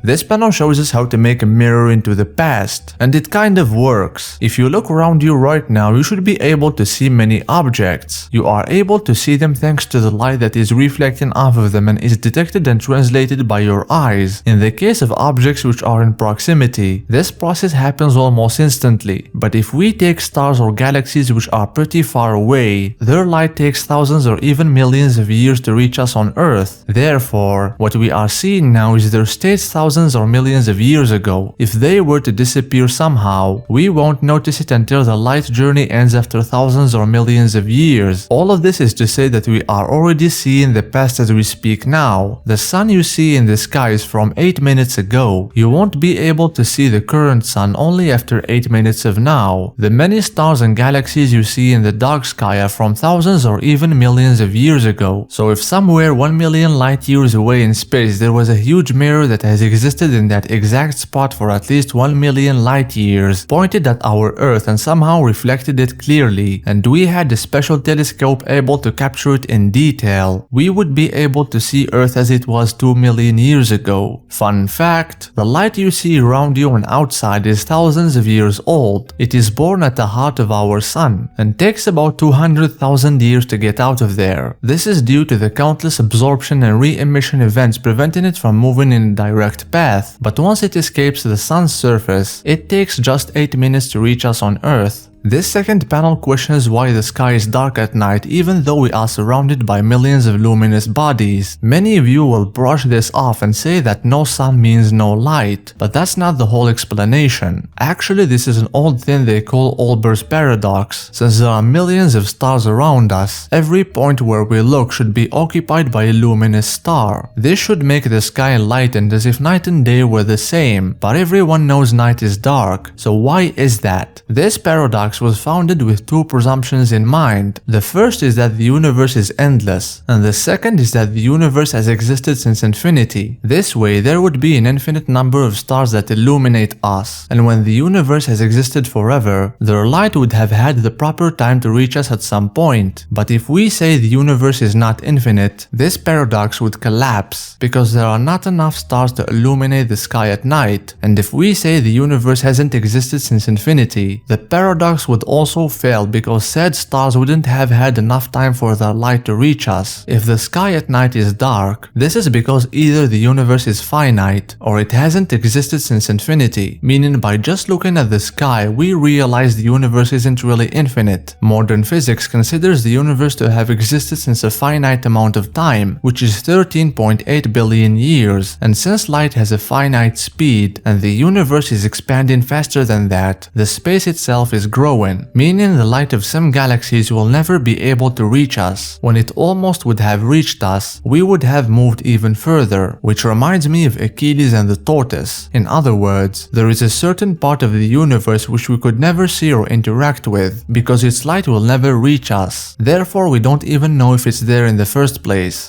This panel shows us how to make a mirror into the past, and it kind of works. If you look around you right now, you should be able to see many objects. You are able to see them thanks to the light that is reflecting off of them and is detected and translated by your eyes. In the case of objects which are in proximity, this process happens almost instantly. But if we take stars or galaxies which are pretty far away, their light takes thousands or even millions of years to reach us on Earth. Therefore, what we are seeing now is their states thousands or millions of years ago. If they were to disappear somehow, we won't notice it until the light journey ends after thousands or millions of years. All of this is to say that we are already seeing the past as we speak now. The sun you see in the sky is from 8 minutes ago. You won't be able to see the current sun only after 8 minutes of now. The many stars and galaxies you see in the dark sky are from thousands or even millions of years ago. So if somewhere 1 million light years away in space there was a huge mirror that has existed in that exact spot for at least 1 million light years, pointed at our Earth and somehow reflected it clearly, and we had a special telescope able to capture it in detail, we would be able to see Earth as it was 2 million years ago. Fun fact, the light you see around you and outside is thousands of years old. It is born at the heart of our sun and takes about 200,000 years to get out of there. This is due to the countless absorption and re-emission events preventing it from moving in a direct path, but once it escapes the sun's surface, it takes just 8 minutes to reach us on Earth. This second panel questions why the sky is dark at night even though we are surrounded by millions of luminous bodies. Many of you will brush this off and say that no sun means no light, but that's not the whole explanation. Actually, this is an old thing they call Olber's paradox. Since there are millions of stars around us, every point where we look should be occupied by a luminous star. This should make the sky enlightened as if night and day were the same, but everyone knows night is dark. So why is that? This paradox was founded with two presumptions in mind. The first is that the universe is endless, and the second is that the universe has existed since infinity. This way, there would be an infinite number of stars that illuminate us, and when the universe has existed forever, their light would have had the proper time to reach us at some point. But if we say the universe is not infinite, this paradox would collapse, because there are not enough stars to illuminate the sky at night, and if we say the universe hasn't existed since infinity, the paradox would also fail because said stars wouldn't have had enough time for their light to reach us. If the sky at night is dark, this is because either the universe is finite or it hasn't existed since infinity, meaning by just looking at the sky we realize the universe isn't really infinite. Modern physics considers the universe to have existed since a finite amount of time, which is 13.8 billion years, and since light has a finite speed and the universe is expanding faster than that, the space itself is growing, meaning the light of some galaxies will never be able to reach us. When it almost would have reached us, we would have moved even further, which reminds me of Achilles and the tortoise. In other words, there is a certain part of the universe which we could never see or interact with, because its light will never reach us. Therefore, we don't even know if it's there in the first place.